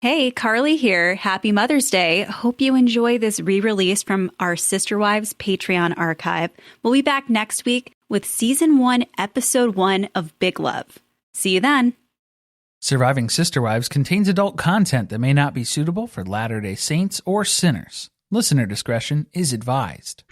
Hey, Carly here. Happy Mother's Day. Hope you enjoy this re-release from our Sister Wives Patreon archive. We'll be back next week with Season 1, Episode 1 of Big Love. See you then. Surviving Sister Wives contains adult content that may not be suitable for Latter-day Saints or sinners. Listener discretion is advised.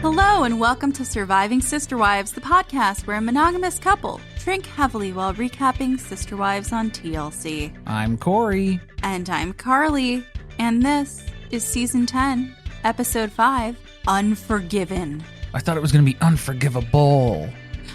Hello and welcome to Surviving Sister Wives, the podcast where a monogamous couple drink heavily while recapping Sister Wives on TLC. I'm Corey. And I'm Carly. And this is Season 10, Episode 5, Unforgiven. I thought it was going to be unforgivable.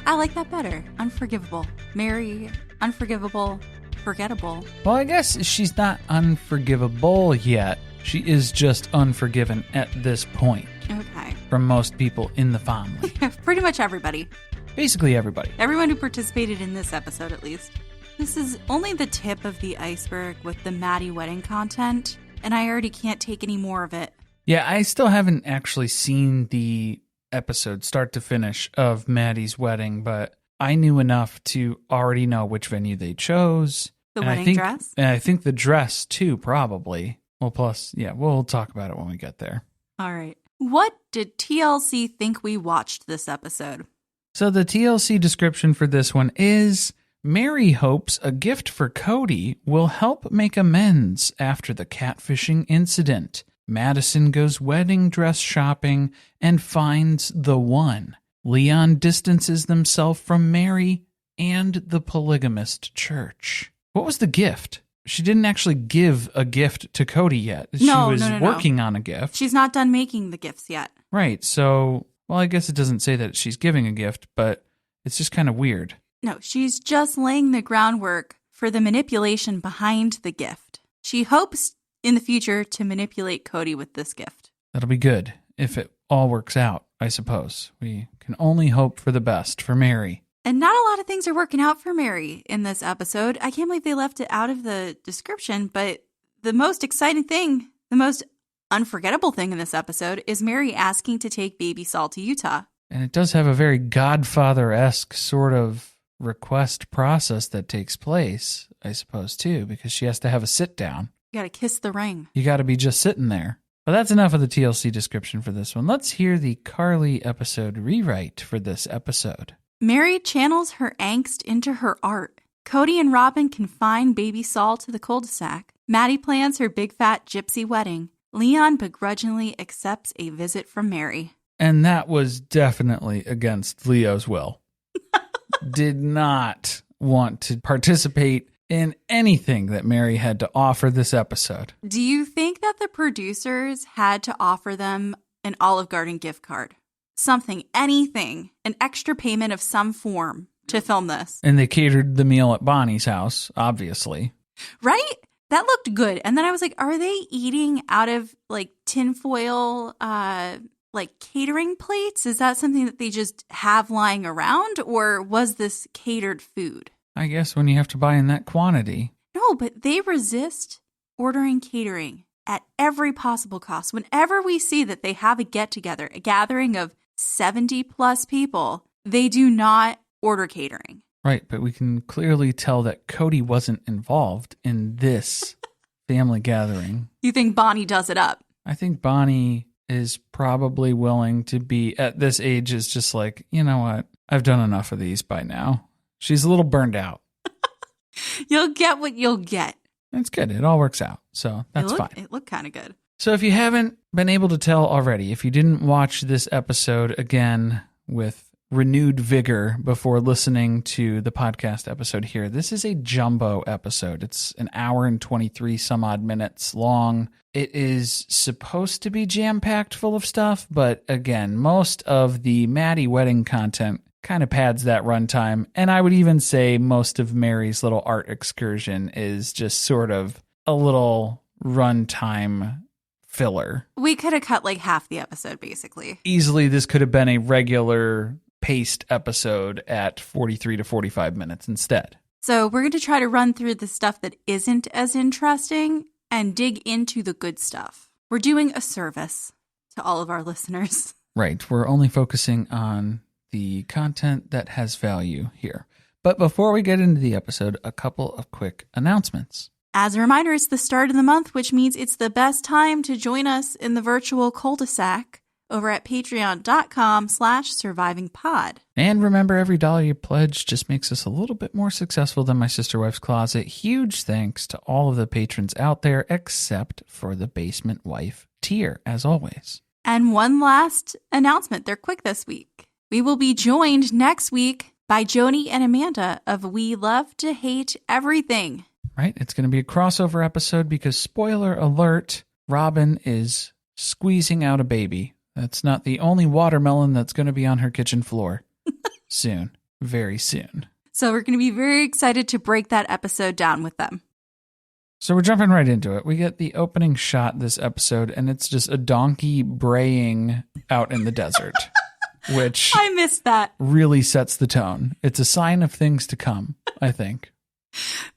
I like that better. Unforgivable. Meri, unforgivable, forgettable. Well, I guess she's not unforgivable yet. She is just unforgiven at this point. Okay. From most people in the family. Pretty much everybody. Basically everybody. Everyone who participated in this episode, at least. This is only the tip of the iceberg with the Maddie wedding content, and I already can't take any more of it. Yeah, I still haven't actually seen the episode start to finish of Maddie's wedding, but I knew enough to already know which venue they chose. The wedding dress? And I think the dress, too, probably. Well, plus, yeah, we'll talk about it when we get there. All right. What did TLC think we watched this episode? So the TLC description for this one is, Meri hopes a gift for Kody will help make amends after the catfishing incident. Madison goes wedding dress shopping and finds the one. Leon distances themselves from Meri and the polygamist church. What was the gift? She didn't actually give a gift to Kody yet. She was working on a gift. She's not done making the gifts yet. Right. So, well, I guess it doesn't say that she's giving a gift, but it's just kind of weird. No, she's just laying the groundwork for the manipulation behind the gift. She hopes in the future to manipulate Kody with this gift. That'll be good if it all works out, I suppose. We can only hope for the best for Meri. And not a lot of things are working out for Meri in this episode. I can't believe they left it out of the description, but the most exciting thing, the most unforgettable thing in this episode is Meri asking to take baby Saul to Utah. And it does have a very Godfather-esque sort of request process that takes place, I suppose, too, because she has to have a sit-down. You gotta kiss the ring. You gotta be just sitting there. But that's enough of the TLC description for this one. Let's hear the Carly episode rewrite for this episode. Meri channels her angst into her art. Kody and Robyn confine baby Saul to the cul-de-sac. Maddie plans her big fat gypsy wedding. Leon begrudgingly accepts a visit from Meri. And that was definitely against Leo's will. Did not want to participate in anything that Meri had to offer this episode. Do you think that the producers had to offer them an Olive Garden gift card? Something, anything, an extra payment of some form to film this. And they catered the meal at Bonnie's house, obviously. Right? That looked good. And then I was like, are they eating out of like tinfoil, like catering plates? Is that something that they just have lying around? Or was this catered food? I guess when you have to buy in that quantity. No, but they resist ordering catering at every possible cost. Whenever we see that they have a get-together, a gathering of 70 plus people, they do not order catering. Right, but we can clearly tell that Kody wasn't involved in this family gathering. You think Bonnie does it up? I think Bonnie is probably willing to be, at this age, is just like, you know what? I've done enough of these by now. She's a little burned out. You'll get what you'll get. It's good. It all works out. So that's fine. It looked kind of good. So if you haven't been able to tell already, if you didn't watch this episode again with renewed vigor before listening to the podcast episode here, this is a jumbo episode. It's an hour and 23 some odd minutes long. It is supposed to be jam-packed full of stuff, but again, most of the Maddie wedding content kind of pads that runtime. And I would even say most of Meri's little art excursion is just sort of a little runtime filler. We could have cut like half the episode, basically. Easily, this could have been a regular paced episode at 43 to 45 minutes instead. So we're going to try to run through the stuff that isn't as interesting and dig into the good stuff. We're doing a service to all of our listeners. Right. We're only focusing on the content that has value here. But before we get into the episode, a couple of quick announcements. As a reminder, it's the start of the month, which means it's the best time to join us in the virtual cul-de-sac over at patreon.com/survivingpod. And remember, every dollar you pledge just makes us a little bit more successful than My Sister Wife's Closet. Huge thanks to all of the patrons out there, except for the Basement Wife tier, as always. And one last announcement. They're quick this week. We will be joined next week by Joni and Amanda of We Love to Hate Everything. Right? It's going to be a crossover episode because, spoiler alert, Robyn is squeezing out a baby. That's not the only watermelon that's going to be on her kitchen floor. Soon. Very soon. So we're going to be very excited to break that episode down with them. So we're jumping right into it. We get the opening shot this episode, and it's just a donkey braying out in the desert, which I missed that. Really sets the tone. It's a sign of things to come, I think.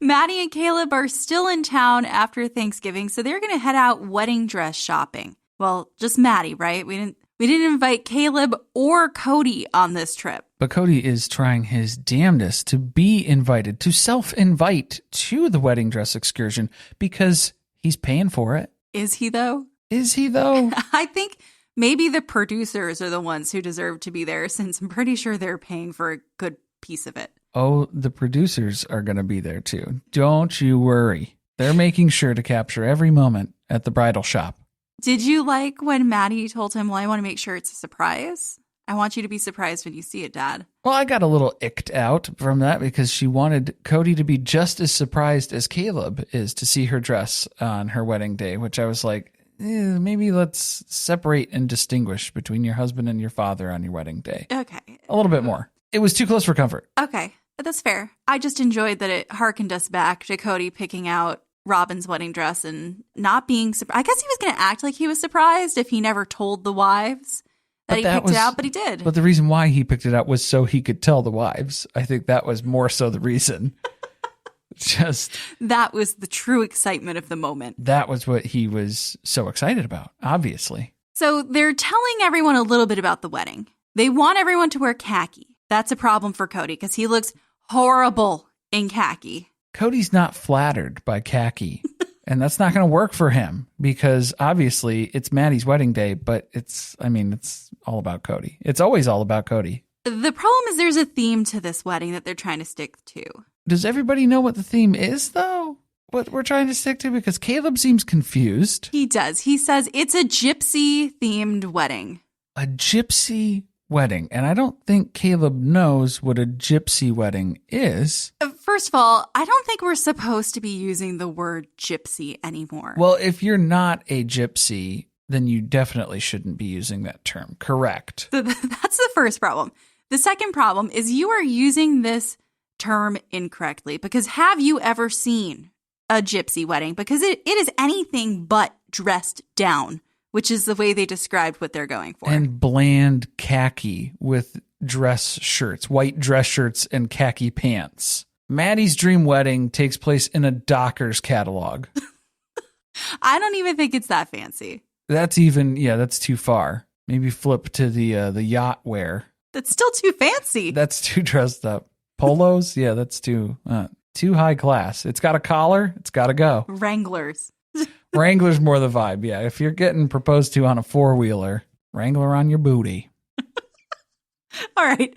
Maddie and Caleb are still in town after Thanksgiving, so they're going to head out wedding dress shopping. Well, just Maddie, right? We didn't invite Caleb or Kody on this trip. But Kody is trying his damnedest to be invited, to self-invite to the wedding dress excursion because he's paying for it. Is he, though? Is he, though? I think maybe the producers are the ones who deserve to be there, since I'm pretty sure they're paying for a good piece of it. Oh, the producers are going to be there, too. Don't you worry. They're making sure to capture every moment at the bridal shop. Did you like when Maddie told him, well, I want to make sure it's a surprise? I want you to be surprised when you see it, Dad. Well, I got a little icked out from that because she wanted Kody to be just as surprised as Caleb is to see her dress on her wedding day, which I was like, maybe let's separate and distinguish between your husband and your father on your wedding day. Okay. A little bit more. It was too close for comfort. Okay. That's fair. I just enjoyed that it harkened us back to Kody picking out Robyn's wedding dress and not being surprised. I guess he was going to act like he was surprised if he never told the wives that he picked it out, but he did. But the reason why he picked it out was so he could tell the wives. I think that was more so the reason. That was the true excitement of the moment. That was what he was so excited about, obviously. So they're telling everyone a little bit about the wedding. They want everyone to wear khaki. That's a problem for Kody because he looks horrible in khaki. Cody's not flattered by khaki, and that's not going to work for him because obviously it's Maddie's wedding day, but it's all about Kody. It's always all about Kody. The problem is there's a theme to this wedding that they're trying to stick to. Does everybody know what the theme is, though? What we're trying to stick to? Because Caleb seems confused. He does. He says it's a gypsy-themed wedding. A gypsy wedding. And I don't think Caleb knows what a gypsy wedding is. First of all, I don't think we're supposed to be using the word gypsy anymore. Well, if you're not a gypsy, then you definitely shouldn't be using that term. Correct. That's the first problem. The second problem is you are using this term incorrectly because have you ever seen a gypsy wedding? Because it is anything but dressed down, which is the way they described what they're going for. And bland khaki with dress shirts, white dress shirts and khaki pants. Maddie's dream wedding takes place in a Dockers catalog. I don't even think it's that fancy. That's too far. Maybe flip to the yacht wear. That's still too fancy. That's too dressed up. Polos? Yeah, that's too high class. It's got a collar. It's got to go. Wranglers. Wrangler's more the vibe. Yeah, if you're getting proposed to on a four-wheeler, Wrangler on your booty. All right.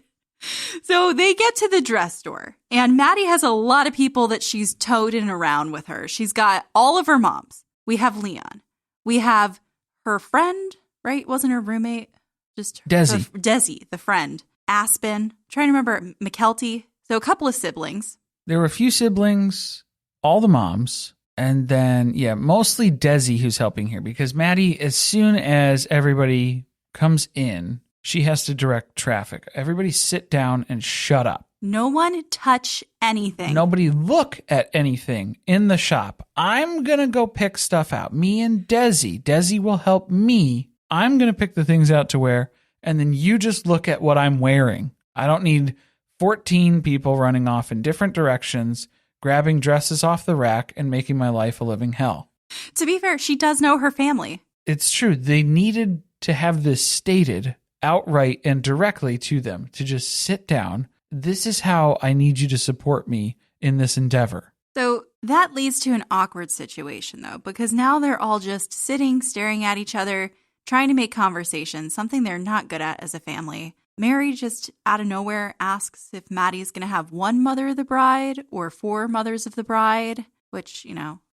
So they get to the dress store, and Maddie has a lot of people that she's toting around with her. She's got all of her moms. We have Leon. We have her friend, right? Wasn't her roommate? Just Desi. Desi, the friend. Aspen. I'm trying to remember. McKelty. So a couple of siblings. There were a few siblings, all the moms, and then, mostly Desi who's helping here because Maddie, as soon as everybody comes in, she has to direct traffic. Everybody sit down and shut up. No one touch anything. Nobody look at anything in the shop. I'm going to go pick stuff out. Me and Desi. Desi will help me. I'm going to pick the things out to wear, and then you just look at what I'm wearing. I don't need 14 people running off in different directions, grabbing dresses off the rack, and making my life a living hell. To be fair, she does know her family. It's true. They needed to have this stated outright and directly to them to just sit down. This is how I need you to support me in this endeavor. So that leads to an awkward situation, though, because now they're all just sitting, staring at each other, trying to make conversation, something they're not good at as a family. Meri just out of nowhere asks if Maddie's going to have one mother of the bride or 4 mothers of the bride, which,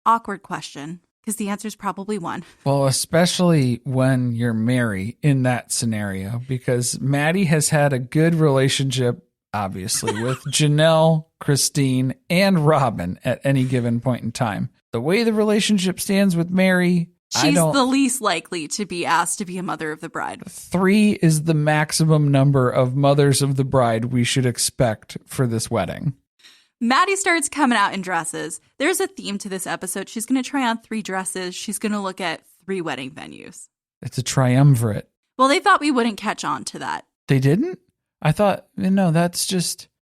awkward question, because the answer is probably 1. Well, especially when you're Meri in that scenario, because Maddie has had a good relationship, obviously, with Janelle, Christine, and Robyn at any given point in time. The way the relationship stands with Meri, she's the least likely to be asked to be a mother of the bride. 3 is the maximum number of mothers of the bride we should expect for this wedding. Maddie starts coming out in dresses. There's a theme to this episode. She's going to try on 3 dresses. She's going to look at 3 wedding venues. It's a triumvirate. Well, they thought we wouldn't catch on to that. They didn't? I thought, no,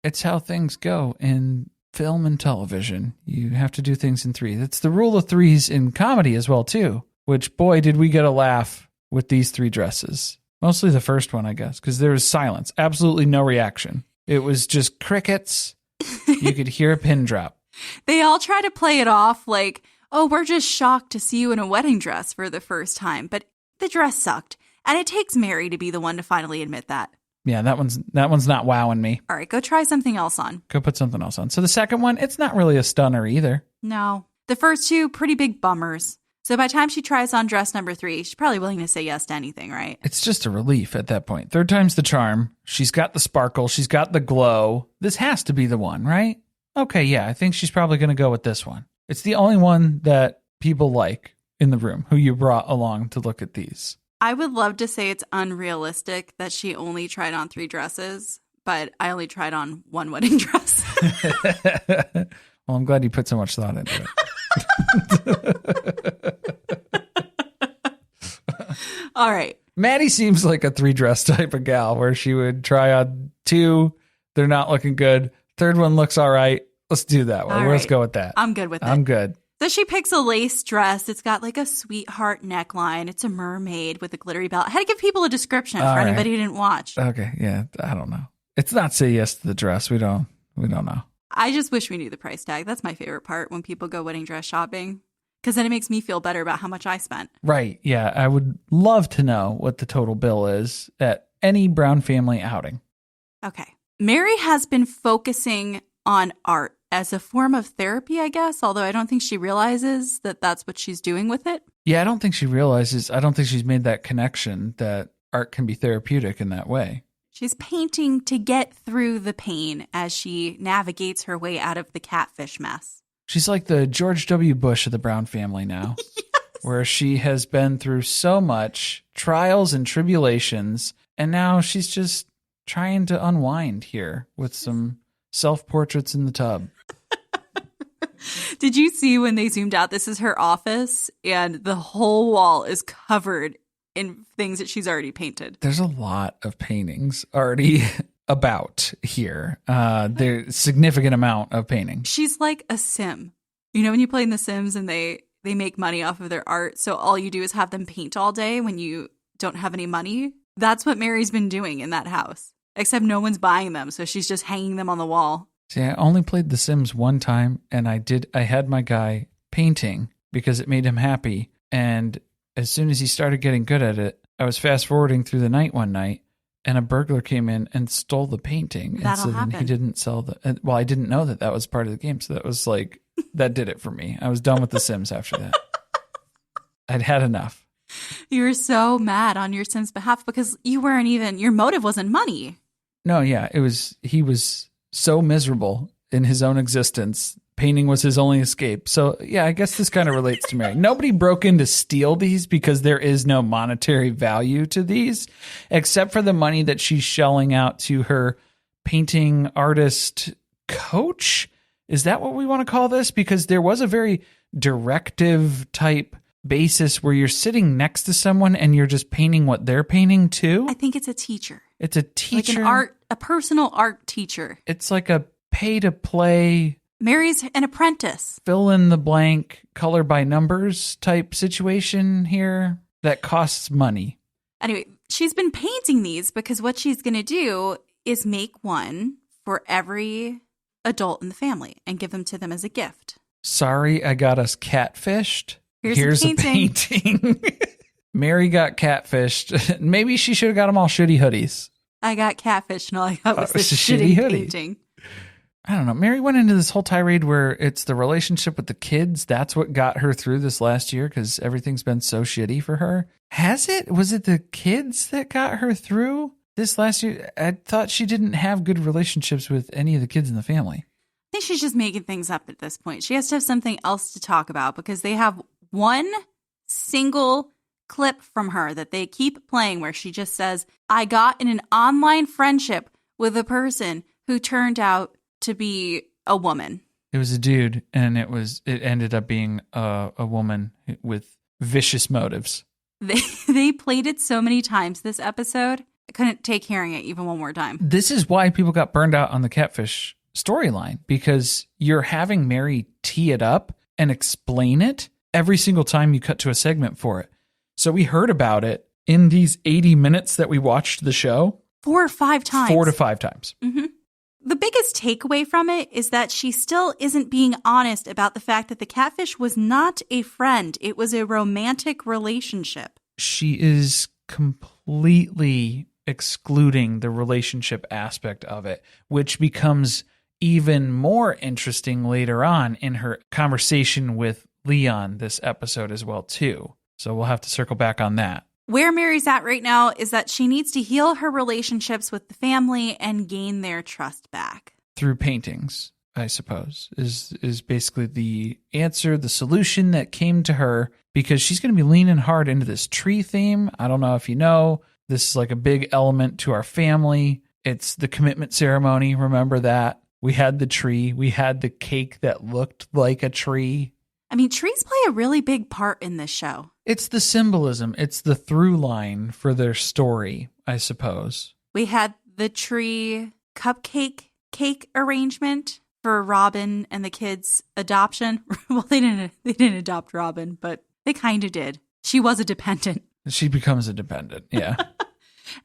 it's how things go in film and television. You have to do things in 3. That's the rule of 3s in comedy as well, too. Which, boy, did we get a laugh with these 3 dresses. Mostly the first one, I guess, because there was silence. Absolutely no reaction. It was just crickets. You could hear a pin drop. They all try to play it off like, oh, we're just shocked to see you in a wedding dress for the first time. But the dress sucked. And it takes Meri to be the one to finally admit that. Yeah, that one's not wowing me. All right, go try something else on. Go put something else on. So the second one, it's not really a stunner either. No. The first 2, pretty big bummers. So by the time she tries on dress number 3, she's probably willing to say yes to anything, right? It's just a relief at that point. 3rd time's the charm. She's got the sparkle. She's got the glow. This has to be the one, right? Okay, yeah, I think she's probably going to go with this one. It's the only one that people like in the room who you brought along to look at these. I would love to say it's unrealistic that she only tried on 3 dresses, but I only tried on 1 wedding dress. Well, I'm glad you put so much thought into it. All right. Maddie seems like a 3-dress type of gal where she would try on 2. They're not looking good. 3rd one looks all right. Let's do that one. Let's go with that. I'm good with it. I'm good. So she picks a lace dress. It's got like a sweetheart neckline. It's a mermaid with a glittery belt. I had to give people a description for anybody who didn't watch. Okay. Yeah. I don't know. It's not say yes to the dress. We don't know. I just wish we knew the price tag. That's my favorite part when people go wedding dress shopping, because then it makes me feel better about how much I spent. Right. Yeah. I would love to know what the total bill is at any Brown family outing. Okay. Meri has been focusing on art as a form of therapy, I guess, although I don't think she realizes that that's what she's doing with it. Yeah, I don't think she realizes. I don't think she's made that connection that art can be therapeutic in that way. She's painting to get through the pain as she navigates her way out of the catfish mess. She's like the George W. Bush of the Brown family now, yes. Where she has been through so much trials and tribulations, and now she's just trying to unwind here with some self-portraits in the tub. Did you see when they zoomed out? This is her office, and the whole wall is covered in things that she's already painted. There's a lot of paintings already about here. There's a significant amount of painting. She's like a sim. You know when you play in The Sims and they make money off of their art, so all you do is have them paint all day when you don't have any money? That's what Meri's been doing in that house. Except no one's buying them, so she's just hanging them on the wall. See, I only played The Sims one time, and I had my guy painting because it made him happy. And as soon as he started getting good at it, I was fast forwarding through the night one night, and a burglar came in and stole the painting. That'll and so happen. Then he didn't sell well, I didn't know that was part of the game. So that was like, that did it for me. I was done with The Sims after that. I'd had enough. You were so mad on your Sims' behalf because your motive wasn't money. No, yeah, he was so miserable in his own existence. Painting was his only escape. So, yeah, I guess this kind of relates to Meri. Nobody broke in to steal these because there is no monetary value to these, except for the money that she's shelling out to her painting artist coach. Is that what we want to call this? Because there was a very directive type basis where you're sitting next to someone and you're just painting what they're painting too. I think it's a teacher. It's a teacher. Like a personal art teacher. It's like a pay to play. Meri's an apprentice. Fill in the blank, color by numbers type situation here that costs money. Anyway, she's been painting these because what she's going to do is make one for every adult in the family and give them to them as a gift. Sorry, I got us catfished. Here's a painting. Meri got catfished. Maybe she should have got them all shitty hoodies. I got catfished and all I got was this a shitty hoodie. painting. I don't know. Meri went into this whole tirade where it's the relationship with the kids. That's what got her through this last year because everything's been so shitty for her. Has it? Was it the kids that got her through this last year? I thought she didn't have good relationships with any of the kids in the family. I think she's just making things up at this point. She has to have something else to talk about because they have one single clip from her that they keep playing where she just says, I got in an online friendship with a person who turned out to be a woman. It was a dude, and it ended up being a woman with vicious motives. They played it so many times this episode. I couldn't take hearing it even one more time. This is why people got burned out on the catfish storyline, because you're having Meri tee it up and explain it every single time you cut to a segment for it. So we heard about it in these 80 minutes that we watched the show. 4 or 5 times. 4 to 5 times. Mm-hmm. The biggest takeaway from it is that she still isn't being honest about the fact that the catfish was not a friend. It was a romantic relationship. She is completely excluding the relationship aspect of it, which becomes even more interesting later on in her conversation with Leon this episode as well, too. So we'll have to circle back on that. Where Meri's at right now is that she needs to heal her relationships with the family and gain their trust back. Through paintings, I suppose, is basically the answer, the solution that came to her, because she's going to be leaning hard into this tree theme. I don't know if you know, this is like a big element to our family. It's the commitment ceremony. Remember that? We had the tree. We had the cake that looked like a tree. I mean, trees play a really big part in this show. It's the symbolism. It's the through line for their story, I suppose. We had the tree cupcake cake arrangement for Robyn and the kids' adoption. Well, they didn't adopt Robyn, but they kind of did. She was a dependent. She becomes a dependent, yeah.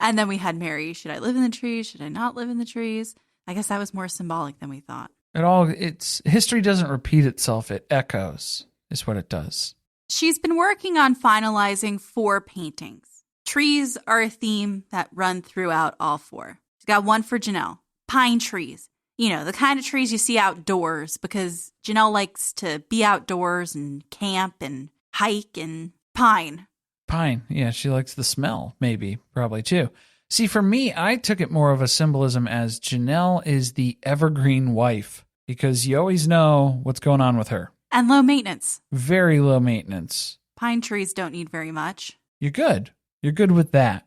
And then we had Meri. Should I live in the trees? Should I not live in the trees? I guess that was more symbolic than we thought. It's history doesn't repeat itself. It echoes is what it does. She's been working on finalizing 4 paintings. Trees are a theme that run throughout all 4. She's got one for Janelle. Pine trees. You know, the kind of trees you see outdoors because Janelle likes to be outdoors and camp and hike and pine. Pine. Yeah, she likes the smell, maybe, probably too. See, for me, I took it more of a symbolism as Janelle is the evergreen wife because you always know what's going on with her. And low maintenance. Very low maintenance. Pine trees don't need very much. You're good. You're good with that.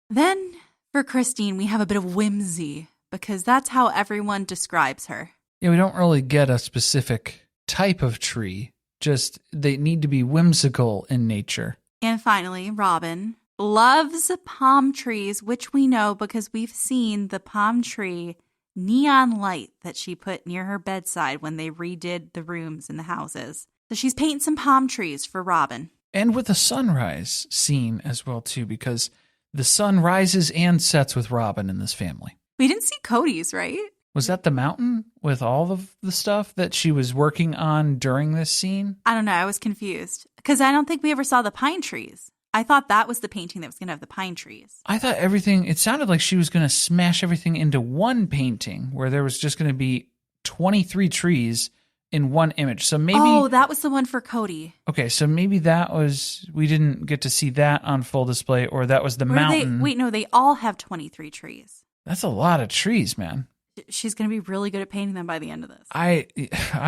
Then for Christine, we have a bit of whimsy because that's how everyone describes her. Yeah, we don't really get a specific type of tree. Just they need to be whimsical in nature. And finally, Robyn loves palm trees, which we know because we've seen the palm tree neon light that she put near her bedside when they redid the rooms in the houses. So she's painting some palm trees for Robyn. And with a sunrise scene as well, too, because the sun rises and sets with Robyn in this family. We didn't see Kody's, right? Was that the mountain with all of the stuff that she was working on during this scene? I don't know. I was confused because I don't think we ever saw the pine trees. I thought that was the painting that was going to have the pine trees. I thought it sounded like she was going to smash everything into one painting where there was just going to be 23 trees in one image. So maybe... Oh, that was the one for Kody. Okay, so maybe we didn't get to see that on full display, or that was the mountain. They all have 23 trees. That's a lot of trees, man. She's going to be really good at painting them by the end of this. I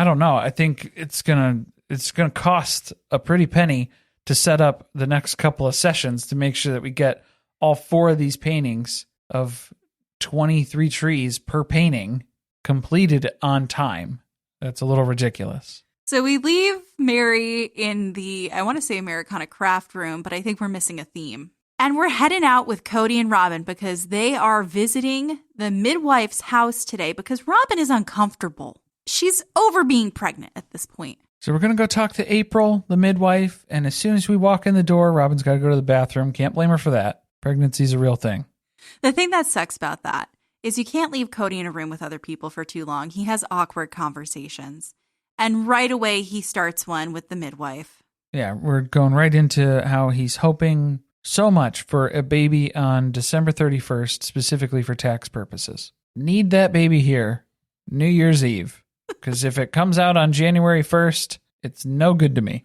don't know. I think it's gonna cost a pretty penny to set up the next couple of sessions to make sure that we get all 4 of these paintings of 23 trees per painting completed on time. That's a little ridiculous. So we leave Meri in the, I want to say Americana craft room, but I think we're missing a theme. And we're heading out with Kody and Robyn because they are visiting the midwife's house today because Robyn is uncomfortable. She's over being pregnant at this point. So we're going to go talk to April, the midwife, and as soon as we walk in the door, Robyn's got to go to the bathroom. Can't blame her for that. Pregnancy's a real thing. The thing that sucks about that is you can't leave Kody in a room with other people for too long. He has awkward conversations. And right away, he starts one with the midwife. Yeah, we're going right into how he's hoping so much for a baby on December 31st, specifically for tax purposes. Need that baby here New Year's Eve. Because if it comes out on January 1st, it's no good to me.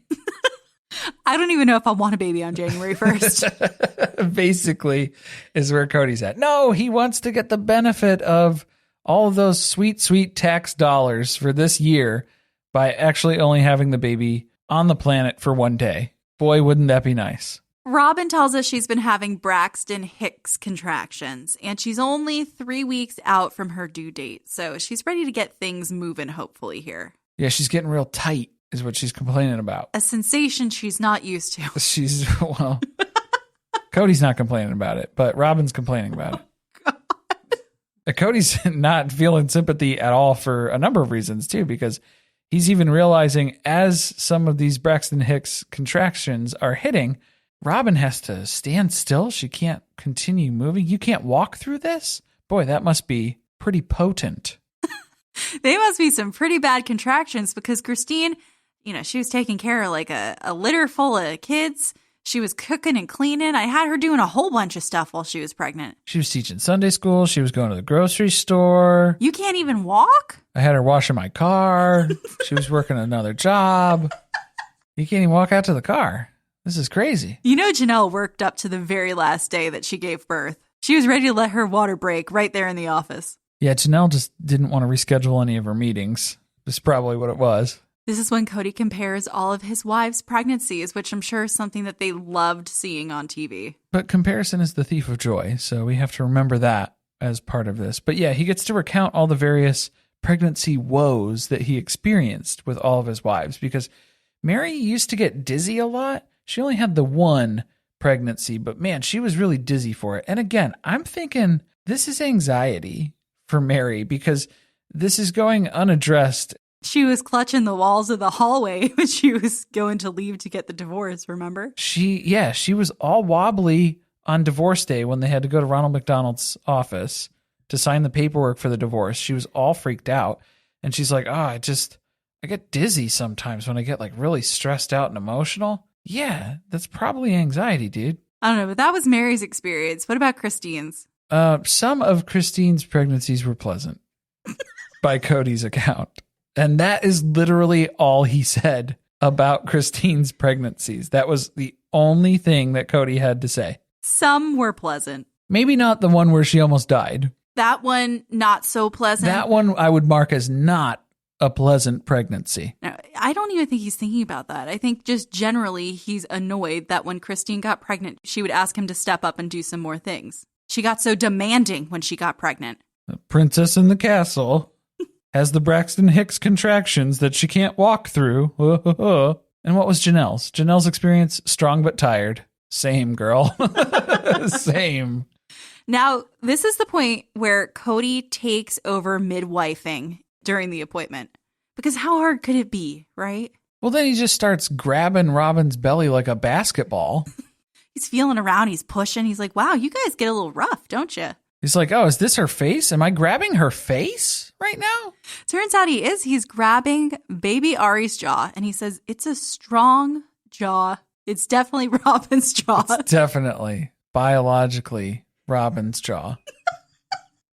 I don't even know if I want a baby on January 1st. Basically, is where Kody's at. No, he wants to get the benefit of all of those sweet, sweet tax dollars for this year by actually only having the baby on the planet for one day. Boy, wouldn't that be nice. Robyn tells us she's been having Braxton Hicks contractions, and she's only 3 weeks out from her due date. So she's ready to get things moving, hopefully, here. Yeah, she's getting real tight, is what she's complaining about. A sensation she's not used to. Well, Kody's not complaining about it, but Robyn's complaining about it. Kody's not feeling sympathy at all for a number of reasons, too, because he's even realizing as some of these Braxton Hicks contractions are hitting, Robyn has to stand still. She can't continue moving. You can't walk through this? Boy, that must be pretty potent. They must be some pretty bad contractions because Christine, she was taking care of like a litter full of kids. She was cooking and cleaning. I had her doing a whole bunch of stuff while she was pregnant. She was teaching Sunday school. She was going to the grocery store. You can't even walk? I had her washing my car. She was working another job. You can't even walk out to the car. This is crazy. Janelle worked up to the very last day that she gave birth. She was ready to let her water break right there in the office. Yeah, Janelle just didn't want to reschedule any of her meetings. That's probably what it was. This is when Kody compares all of his wives' pregnancies, which I'm sure is something that they loved seeing on TV. But comparison is the thief of joy, so we have to remember that as part of this. But yeah, he gets to recount all the various pregnancy woes that he experienced with all of his wives, because Meri used to get dizzy a lot. She only had the one pregnancy, but man, she was really dizzy for it. And again, I'm thinking this is anxiety for Meri because this is going unaddressed. She was clutching the walls of the hallway when she was going to leave to get the divorce, remember? She was all wobbly on divorce day when they had to go to Ronald McDonald's office to sign the paperwork for the divorce. She was all freaked out. And she's like, I get dizzy sometimes when I get like really stressed out and emotional. Yeah, that's probably anxiety, dude. I don't know, but that was Meri's experience. What about Christine's? Some of Christine's pregnancies were pleasant by Kody's account. And that is literally all he said about Christine's pregnancies. That was the only thing that Kody had to say. Some were pleasant. Maybe not the one where she almost died. That one, not so pleasant. That one I would mark as not a pleasant pregnancy. No, I don't even think he's thinking about that. I think just generally he's annoyed that when Christine got pregnant, she would ask him to step up and do some more things. She got so demanding when she got pregnant. The princess in the castle has the Braxton Hicks contractions that she can't walk through. And what was Janelle's? Janelle's experience, strong but tired. Same, girl. Same. Now, this is the point where Kody takes over midwifing during the appointment. Because how hard could it be, right? Well, then he just starts grabbing Robyn's belly like a basketball. He's feeling around, he's pushing. He's like, wow, you guys get a little rough, don't you? He's like, oh, is this her face? Am I grabbing her face right now? Turns out he is. He's grabbing baby Ari's jaw, and he says, it's a strong jaw. It's definitely Robyn's jaw. It's definitely, biologically, Robyn's jaw.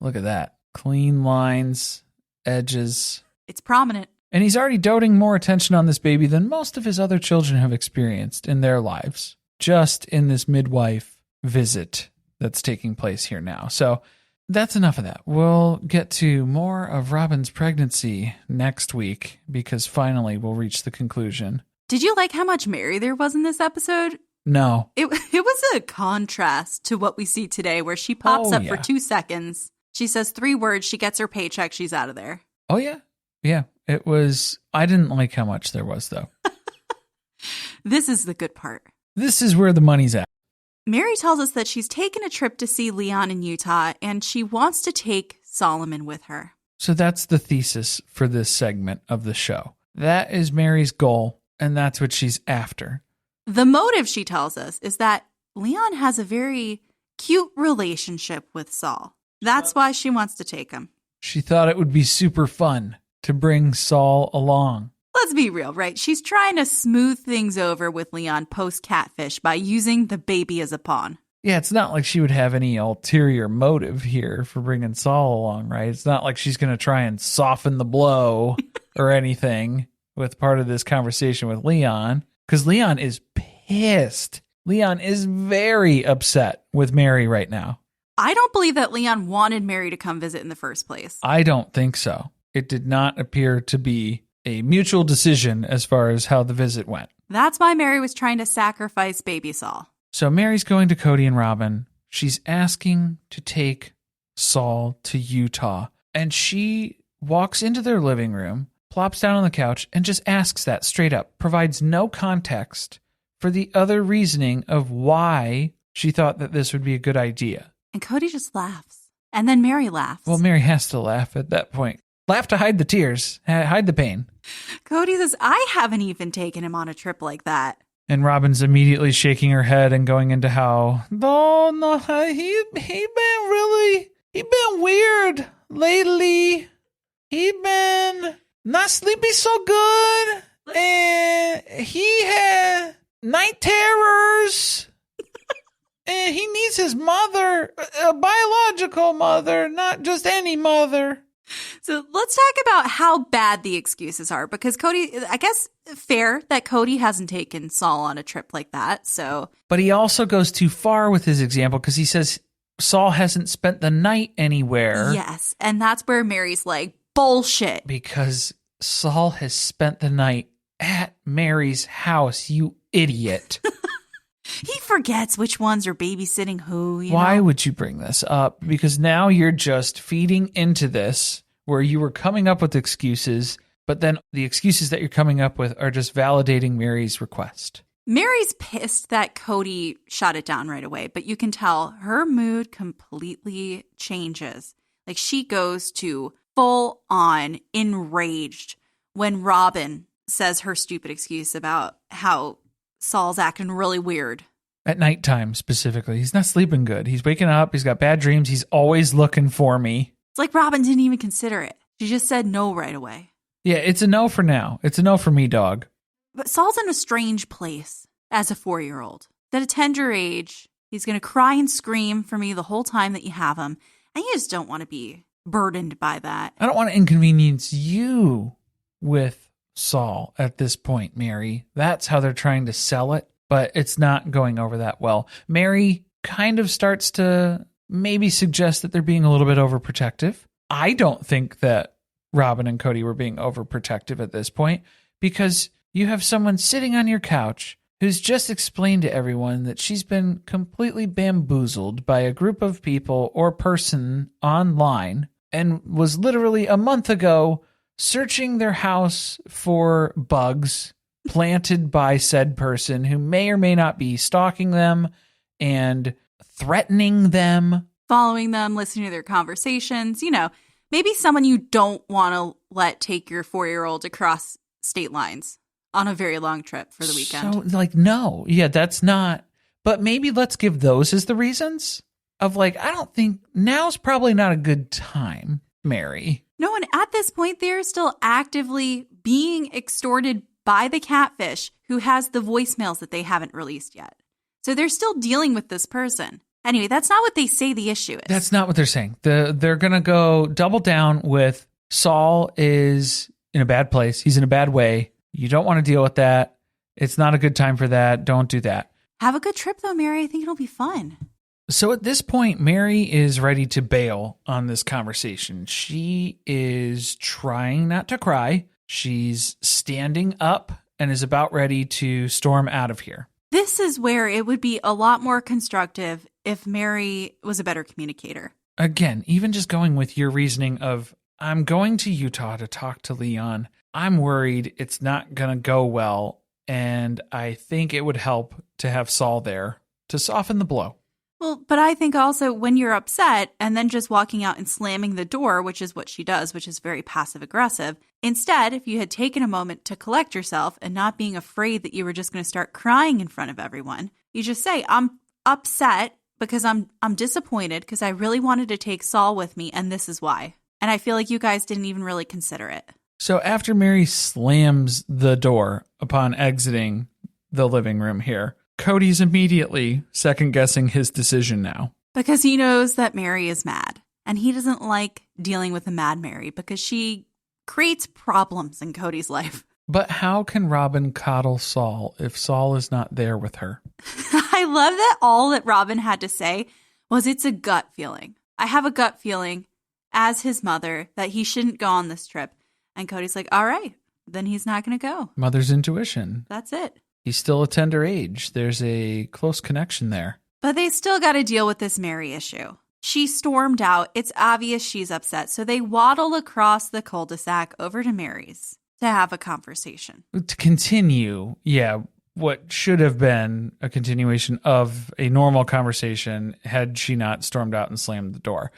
Look at that. Clean lines, edges. It's prominent. And he's already doting more attention on this baby than most of his other children have experienced in their lives, just in this midwife visit that's taking place here now. So that's enough of that. We'll get to more of Robyn's pregnancy next week because finally we'll reach the conclusion. Did you like how much Meri there was in this episode? No. It was a contrast to what we see today where she pops up for 2 seconds. She says 3 words. She gets her paycheck. She's out of there. Oh, yeah. Yeah. It was. I didn't like how much there was, though. This is the good part. This is where the money's at. Meri tells us that she's taken a trip to see Leon in Utah, and she wants to take Solomon with her. So that's the thesis for this segment of the show. That is Meri's goal, and that's what she's after. The motive, she tells us, is that Leon has a very cute relationship with Saul. That's why she wants to take him. She thought it would be super fun to bring Saul along. Let's be real, right? She's trying to smooth things over with Leon post-catfish by using the baby as a pawn. Yeah, it's not like she would have any ulterior motive here for bringing Saul along, right? It's not like she's going to try and soften the blow or anything with part of this conversation with Leon, because Leon is pissed. Leon is very upset with Meri right now. I don't believe that Leon wanted Meri to come visit in the first place. I don't think so. It did not appear to be a mutual decision as far as how the visit went. That's why Meri was trying to sacrifice baby Saul. So Meri's going to Kody and Robyn. She's asking to take Saul to Utah. And she walks into their living room, plops down on the couch, and just asks that straight up. Provides no context for the other reasoning of why she thought that this would be a good idea. And Kody just laughs. And then Meri laughs. Well, Meri has to laugh at that point. Laugh to hide the tears, hide the pain. Cody says, I haven't even taken him on a trip like that. And Robyn's immediately shaking her head and going into how, no, he been weird lately. He been not sleeping so good. And he had night terrors. And he needs his mother, a biological mother, not just any mother. So let's talk about how bad the excuses are, because Kody, I guess fair that Kody hasn't taken Saul on a trip like that. So, but he also goes too far with his example because he says Saul hasn't spent the night anywhere. Yes. And that's where Meri's like, bullshit. Because Saul has spent the night at Meri's house, you idiot. He forgets which ones are babysitting who. Why would you bring this up? Because now you're just feeding into this where you were coming up with excuses, but then the excuses that you're coming up with are just validating Meri's request. Meri's pissed that Kody shot it down right away, but you can tell her mood completely changes. Like she goes to full on enraged when Robyn says her stupid excuse about how Saul's acting really weird. At nighttime, specifically. He's not sleeping good. He's waking up. He's got bad dreams. He's always looking for me. It's like Robyn didn't even consider it. She just said no right away. Yeah, it's a no for now. It's a no for me, dog. But Saul's in a strange place as a 4-year-old. At a tender age, he's going to cry and scream for me the whole time that you have him. And you just don't want to be burdened by that. I don't want to inconvenience you with Saul at this point, Meri. That's how they're trying to sell it, but it's not going over that well. Meri kind of starts to maybe suggest that they're being a little bit overprotective. I don't think that Robyn and Kody were being overprotective at this point, because you have someone sitting on your couch who's just explained to everyone that she's been completely bamboozled by a group of people or person online and was literally a month ago searching their house for bugs planted by said person who may or may not be stalking them and threatening them. Following them, listening to their conversations. Maybe someone you don't want to let take your 4-year-old across state lines on a very long trip for the weekend. So, no. Yeah, that's not. But maybe let's give those as the reasons of I don't think now's probably not a good time, Meri. No, and at this point, they're still actively being extorted by the catfish who has the voicemails that they haven't released yet. So they're still dealing with this person. Anyway, that's not what they say the issue is. That's not what they're saying. They're going to go double down with Saul is in a bad place. He's in a bad way. You don't want to deal with that. It's not a good time for that. Don't do that. Have a good trip, though, Meri. I think it'll be fun. So at this point, Meri is ready to bail on this conversation. She is trying not to cry. She's standing up and is about ready to storm out of here. This is where it would be a lot more constructive if Meri was a better communicator. Again, even just going with your reasoning of, I'm going to Utah to talk to Leon. I'm worried it's not going to go well. And I think it would help to have Saul there to soften the blow. Well, but I think also when you're upset and then just walking out and slamming the door, which is what she does, which is very passive aggressive. Instead, if you had taken a moment to collect yourself and not being afraid that you were just going to start crying in front of everyone, you just say, I'm upset, because I'm disappointed because I really wanted to take Saul with me, and this is why. And I feel like you guys didn't even really consider it. So after Meri slams the door upon exiting the living room here, Kody's immediately second-guessing his decision now. Because he knows that Meri is mad. And he doesn't like dealing with a mad Meri because she creates problems in Kody's life. But how can Robyn coddle Saul if Saul is not there with her? I love that all that Robyn had to say was it's a gut feeling. I have a gut feeling as his mother that he shouldn't go on this trip. And Kody's like, all right, then he's not going to go. Mother's intuition. That's it. He's still a tender age. There's a close connection there. But they still got to deal with this Meri issue. She stormed out. It's obvious she's upset. So they waddle across the cul-de-sac over to Meri's to have a conversation. To continue, what should have been a continuation of a normal conversation had she not stormed out and slammed the door.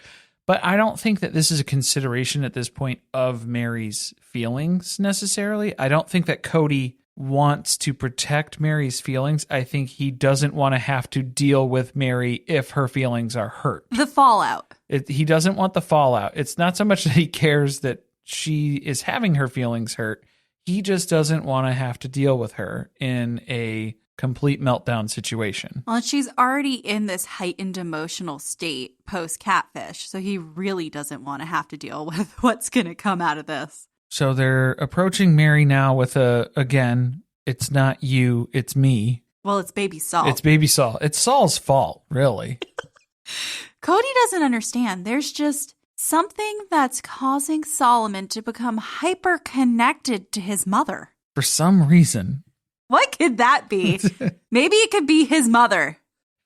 But I don't think that this is a consideration at this point of Meri's feelings necessarily. I don't think that Kody wants to protect Meri's feelings. I think he doesn't want to have to deal with Meri if her feelings are hurt. The fallout. He doesn't want the fallout. It's not so much that he cares that she is having her feelings hurt. He just doesn't want to have to deal with her in a complete meltdown situation. Well, she's already in this heightened emotional state post-catfish, so he really doesn't want to have to deal with what's going to come out of this. So they're approaching Meri now with again, it's not you, it's me. Well, it's baby Saul. It's baby Saul. It's Saul's fault, really. Cody doesn't understand. There's just something that's causing Solomon to become hyper-connected to his mother. For some reason. What could that be? Maybe it could be his mother.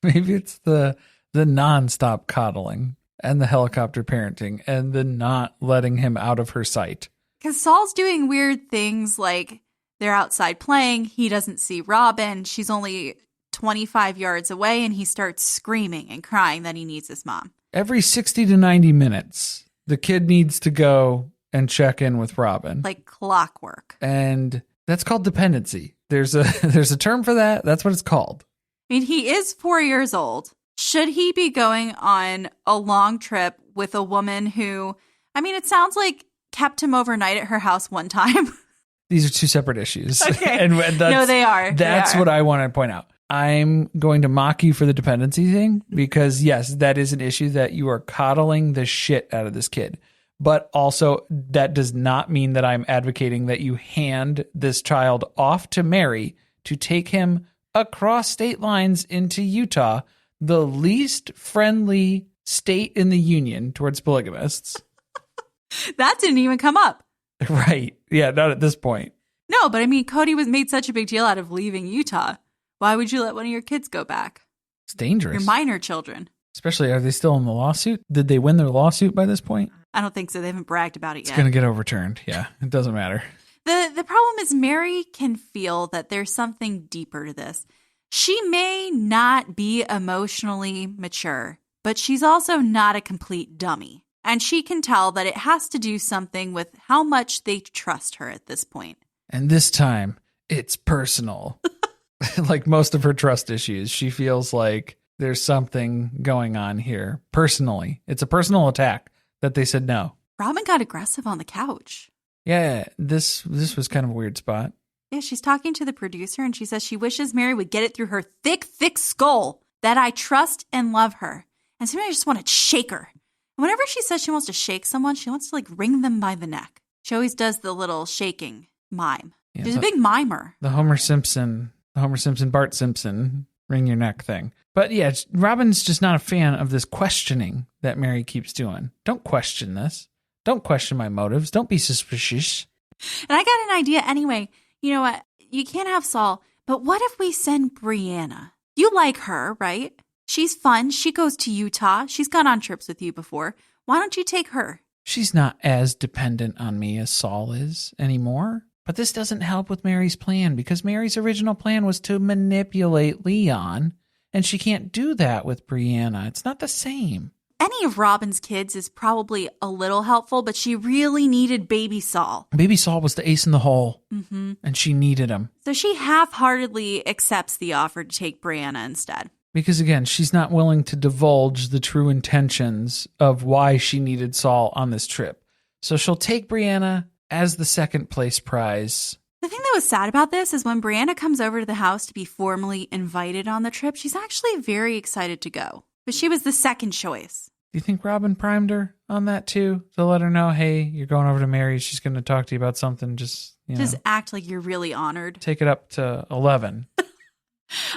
Maybe it's the nonstop coddling and the helicopter parenting and the not letting him out of her sight. Because Saul's doing weird things like they're outside playing. He doesn't see Robyn. She's only 25 yards away and he starts screaming and crying that he needs his mom. Every 60 to 90 minutes, the kid needs to go and check in with Robyn. Like clockwork. And that's called dependency. There's a term for that. That's what it's called. I mean, he is 4 years old. Should he be going on a long trip with a woman who, I mean, it sounds like kept him overnight at her house one time? These are two separate issues. Okay. And No, they are. That's what I want to point out. I'm going to mock you for the dependency thing because, yes, that is an issue that you are coddling the shit out of this kid. But also, that does not mean that I'm advocating that you hand this child off to Meri to take him across state lines into Utah, the least friendly state in the union towards polygamists. That didn't even come up. Right. Yeah, not at this point. No, but I mean, Kody made such a big deal out of leaving Utah. Why would you let one of your kids go back? It's dangerous. Your minor children. Especially, are they still in the lawsuit? Did they win their lawsuit by this point? I don't think so. They haven't bragged about it yet. It's going to get overturned. Yeah, it doesn't matter. The problem is Meri can feel that there's something deeper to this. She may not be emotionally mature, but she's also not a complete dummy. And she can tell that it has to do something with how much they trust her at this point. And this time, it's personal. Like most of her trust issues, she feels like there's something going on here. Personally, it's a personal attack that they said no. Robyn got aggressive on the couch. Yeah, this was kind of a weird spot. Yeah, she's talking to the producer and she says she wishes Meri would get it through her thick skull that I trust and love her. And sometimes I just want to shake her. And whenever she says she wants to shake someone, she wants to like wring them by the neck. She always does the little shaking mime. Yeah, she's a big mimer. The Homer Simpson, Bart Simpson, wring your neck thing. But yeah, Robyn's just not a fan of this questioning that Meri keeps doing. Don't question this. Don't question my motives. Don't be suspicious. And I got an idea anyway. You know what? You can't have Saul, but what if we send Brianna? You like her, right? She's fun. She goes to Utah. She's gone on trips with you before. Why don't you take her? She's not as dependent on me as Saul is anymore. But this doesn't help with Meri's plan because Meri's original plan was to manipulate Leon, and she can't do that with Brianna. It's not the same. Any of Robyn's kids is probably a little helpful, but she really needed baby Saul. Baby Saul was the ace in the hole, and she needed him. So she half-heartedly accepts the offer to take Brianna instead. Because again, she's not willing to divulge the true intentions of why she needed Saul on this trip. So she'll take Brianna as the second place prize. The thing that was sad about this is when Brianna comes over to the house to be formally invited on the trip, she's actually very excited to go. But she was the second choice. Do you think Robyn primed her on that too? To let her know, hey, you're going over to Meri. She's going to talk to you about something. Just Act like you're really honored. Take it up to 11. I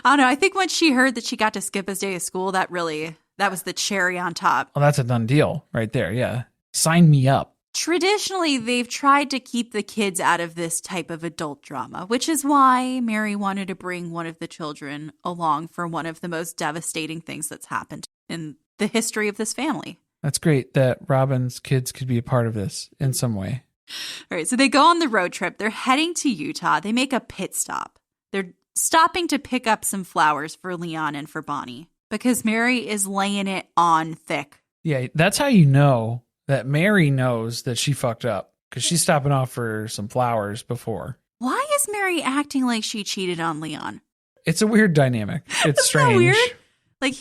don't know. I think when she heard that she got to skip his day of school, that was the cherry on top. Well, that's a done deal right there. Yeah. Sign me up. Traditionally, they've tried to keep the kids out of this type of adult drama, which is why Meri wanted to bring one of the children along for one of the most devastating things that's happened in the history of this family. That's great that Robyn's kids could be a part of this in some way. All right, so they go on the road trip. They're heading to Utah. They make a pit stop. They're stopping to pick up some flowers for Leon and for Bonnie because Meri is laying it on thick. Yeah, that's how you know that Meri knows that she fucked up because she's stopping off for some flowers before. Why is Meri acting like she cheated on Leon? It's a weird dynamic. It's strange. That weird? Like,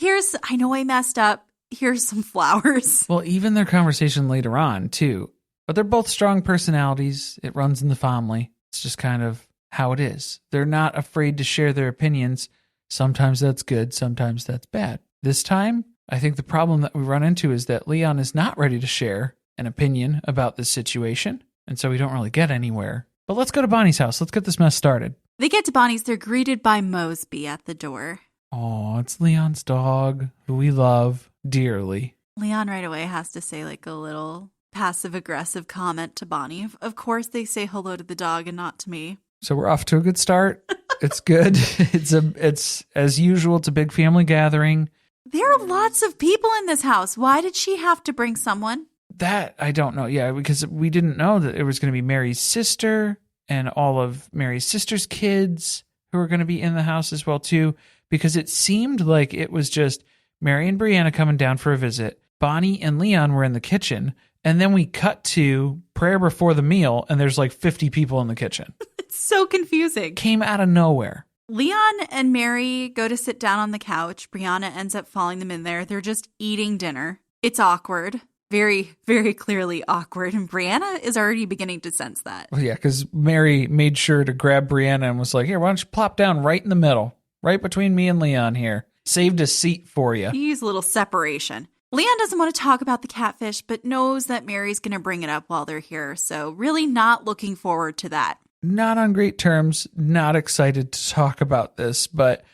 I know I messed up. Here's some flowers. Well, even their conversation later on, too. But they're both strong personalities. It runs in the family. It's just kind of how it is. They're not afraid to share their opinions. Sometimes that's good. Sometimes that's bad. This time, I think the problem that we run into is that Leon is not ready to share an opinion about this situation. And so we don't really get anywhere. But let's go to Bonnie's house. Let's get this mess started. They get to Bonnie's. They're greeted by Mosby at the door. Oh, it's Leon's dog, who we love dearly. Leon right away has to say like a little passive-aggressive comment to Bonnie. Of course, they say hello to the dog and not to me. So we're off to a good start. It's good. It's as usual. It's a big family gathering. There are lots of people in this house. Why did she have to bring someone? That I don't know. Yeah, because we didn't know that it was going to be Meri's sister and all of Meri's sister's kids who are going to be in the house as well too. Because it seemed like it was just Meri and Brianna coming down for a visit. Bonnie and Leon were in the kitchen. And then we cut to prayer before the meal, and there's like 50 people in the kitchen. It's so confusing. Came out of nowhere. Leon and Meri go to sit down on the couch. Brianna ends up following them in there. They're just eating dinner. It's awkward. Very, very clearly awkward. And Brianna is already beginning to sense that. Well, yeah, because Meri made sure to grab Brianna and was like, here, why don't you plop down right in the middle, right between me and Leon here. Saved a seat for you. Use a little separation. Leon doesn't want to talk about the catfish, but knows that Meri's going to bring it up while they're here. So really not looking forward to that. Not on great terms, not excited to talk about this, but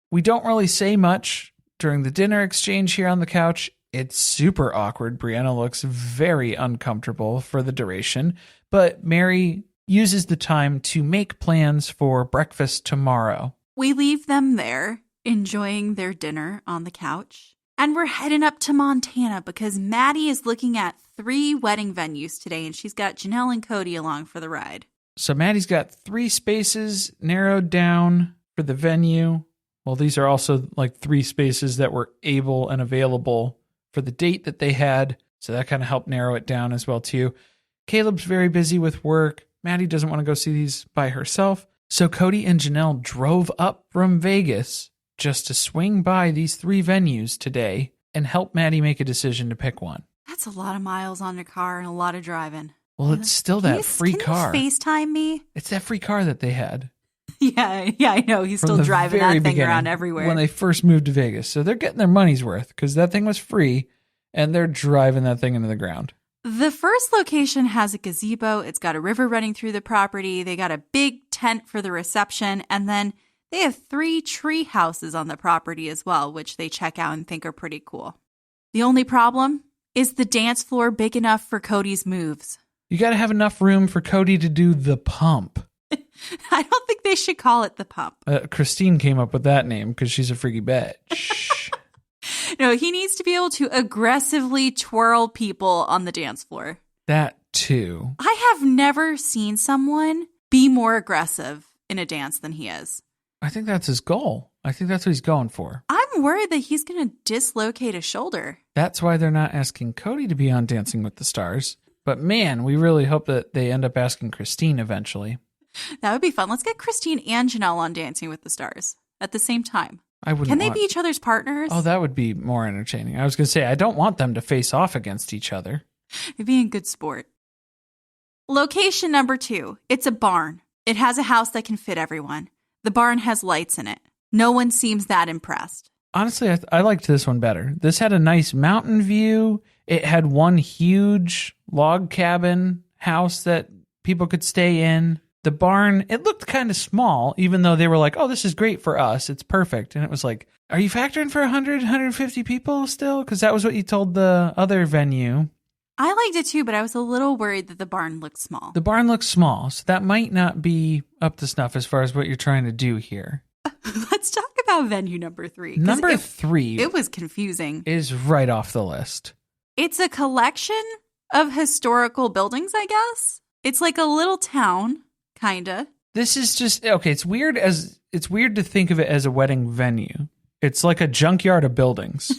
we don't really say much during the dinner exchange here on the couch. It's super awkward. Brianna looks very uncomfortable for the duration, but Meri uses the time to make plans for breakfast tomorrow. We leave them there, enjoying their dinner on the couch. And we're heading up to Montana because Maddie is looking at 3 wedding venues today, and she's got Janelle and Kody along for the ride. So Maddie's got 3 spaces narrowed down for the venue. Well, these are also like 3 spaces that were able and available for the date that they had. So that kind of helped narrow it down as well, too. Caleb's very busy with work. Maddie doesn't want to go see these by herself. So Kody and Janelle drove up from Vegas just to swing by these 3 venues today and help Maddie make a decision to pick one. That's a lot of miles on your car and a lot of driving. Well, it's still that free car. Can you FaceTime me? It's that free car that they had. Yeah, I know. He's still driving that thing around everywhere. When they first moved to Vegas. So they're getting their money's worth because that thing was free and they're driving that thing into the ground. The first location has a gazebo. It's got a river running through the property. They got a big tent for the reception. And then they have 3 tree houses on the property as well, which they check out and think are pretty cool. The only problem is the dance floor big enough for Kody's moves. You got to have enough room for Kody to do the pump. I don't think they should call it the pump. Christine came up with that name because she's a freaky bitch. No, he needs to be able to aggressively twirl people on the dance floor. That too. I have never seen someone be more aggressive in a dance than he is. I think that's his goal. I think that's what he's going for. I'm worried that he's going to dislocate a shoulder. That's why they're not asking Kody to be on Dancing with the Stars. But man, we really hope that they end up asking Christine eventually. That would be fun. Let's get Christine and Janelle on Dancing with the Stars at the same time. I wouldn't. Can they be each other's partners? Oh, that would be more entertaining. I was going to say, I don't want them to face off against each other. It'd be a good sport. Location number 2. It's a barn. It has a house that can fit everyone. The barn has lights in it. No one seems that impressed. Honestly, I liked this one better. This had a nice mountain view. It had one huge log cabin house that people could stay in. The barn, it looked kind of small, even though they were like, oh, this is great for us. It's perfect. And it was like, are you factoring for 100, 150 people still? Because that was what you told the other venue. I liked it too, but I was a little worried that the barn looked small. The barn looks small, so that might not be up to snuff as far as what you're trying to do here. Let's talk about venue number 3. Number 3. It was confusing. Is right off the list. It's a collection of historical buildings, I guess. It's like a little town, kinda. This is just, okay, it's weird to think of it as a wedding venue. It's like a junkyard of buildings.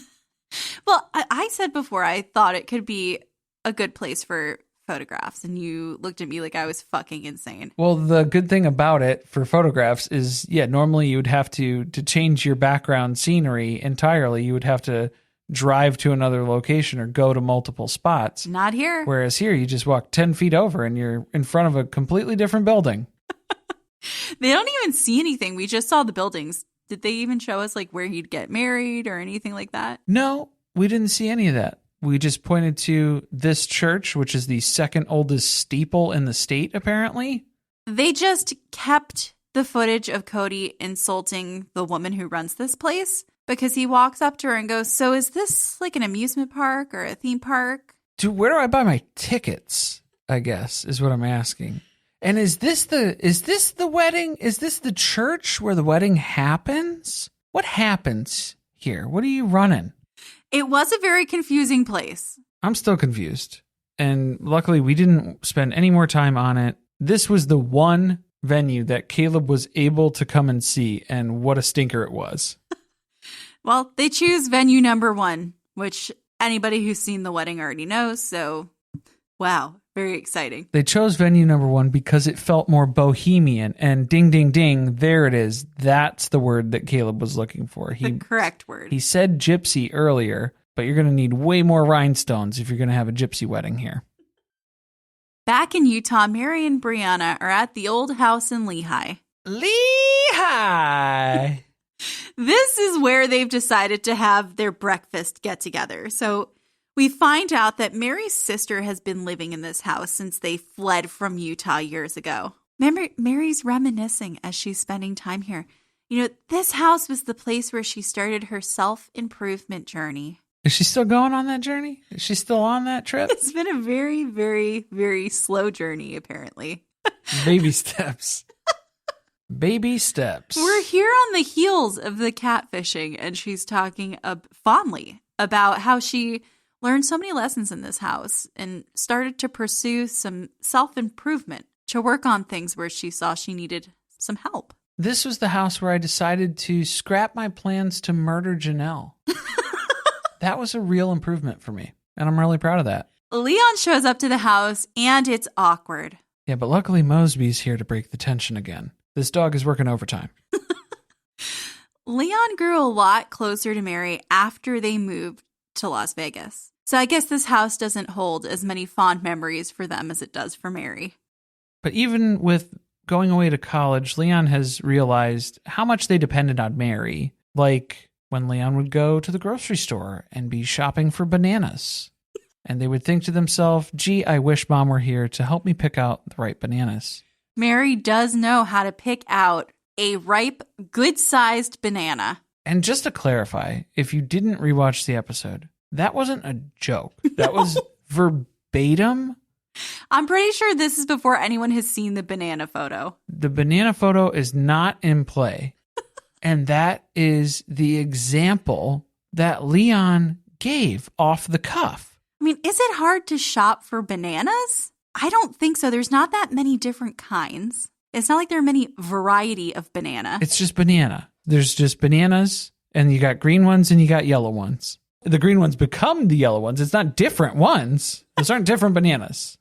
Well, I said before I thought it could be a good place for photographs, and you looked at me like I was fucking insane. Well, the good thing about it for photographs is, normally you would have to change your background scenery entirely. You would have to drive to another location or go to multiple spots. Not here. Whereas here, you just walk 10 feet over and you're in front of a completely different building. They don't even see anything. We just saw the buildings. Did they even show us like where he'd get married or anything like that? No, we didn't see any of that. We just pointed to this church, which is the second oldest steeple in the state, apparently. They just kept the footage of Kody insulting the woman who runs this place because he walks up to her and goes, so is this like an amusement park or a theme park? Dude, where do I buy my tickets, I guess, is what I'm asking. And is this the wedding? Is this the church where the wedding happens? What happens here? What are you running? It was a very confusing place. I'm still confused. And luckily, we didn't spend any more time on it. This was the one venue that Caleb was able to come and see, and what a stinker it was. Well, they choose venue number 1, which anybody who's seen the wedding already knows. So, wow, very exciting. They chose venue number 1 because it felt more bohemian. And ding, ding, ding, there it is. That's the word that Caleb was looking for. The correct word. He said gypsy earlier, but you're going to need way more rhinestones if you're going to have a gypsy wedding here. Back in Utah, Meri and Brianna are at the old house in Lehi. Lehi! This is where they've decided to have their breakfast get-together. So we find out that Meri's sister has been living in this house since they fled from Utah years ago. Meri's reminiscing as she's spending time here. You know, this house was the place where she started her self-improvement journey. Is she still going on that journey? Is she still on that trip? It's been a very, very, very slow journey, apparently. Baby steps. Baby steps. We're here on the heels of the catfishing, and she's talking fondly about how she learned so many lessons in this house and started to pursue some self-improvement to work on things where she saw she needed some help. This was the house where I decided to scrap my plans to murder Janelle. That was a real improvement for me, and I'm really proud of that. Leon shows up to the house, and it's awkward. Yeah, but luckily Mosby's here to break the tension again. This dog is working overtime. Leon grew a lot closer to Meri after they moved to Las Vegas. So I guess this house doesn't hold as many fond memories for them as it does for Meri. But even with going away to college, Leon has realized how much they depended on Meri. Like when Leon would go to the grocery store and be shopping for bananas. And they would think to themselves, gee, I wish Mom were here to help me pick out the right bananas. Meri does know how to pick out a ripe, good-sized banana. And just to clarify, if you didn't rewatch the episode, that wasn't a joke. That was verbatim. I'm pretty sure this is before anyone has seen the banana photo. The banana photo is not in play. And that is the example that Leon gave off the cuff. I mean, is it hard to shop for bananas? I don't think so. There's not that many different kinds. It's not like there are many variety of banana. It's just banana. There's just bananas, and you got green ones and you got yellow ones. The green ones become the yellow ones. It's not different ones. Those aren't different bananas.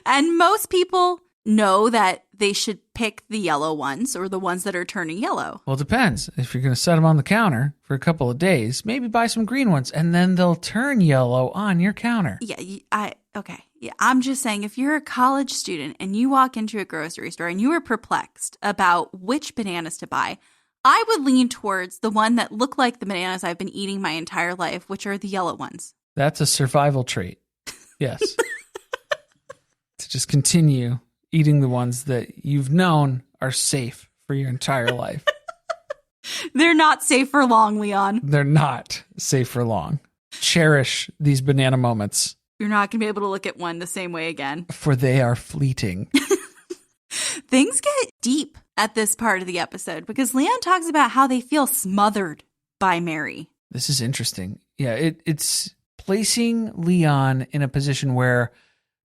And most people know that they should pick the yellow ones or the ones that are turning yellow? Well, it depends. If you're going to set them on the counter for a couple of days, maybe buy some green ones, and then they'll turn yellow on your counter. Yeah, okay. Yeah, I'm just saying, if you're a college student and you walk into a grocery store and you are perplexed about which bananas to buy, I would lean towards the one that look like the bananas I've been eating my entire life, which are the yellow ones. That's a survival trait. Yes. To just continue eating the ones that you've known are safe for your entire life. They're not safe for long, Leon. They're not safe for long. Cherish these banana moments. You're not going to be able to look at one the same way again. For they are fleeting. Things get deep at this part of the episode because Leon talks about how they feel smothered by Meri. This is interesting. Yeah, it's placing Leon in a position where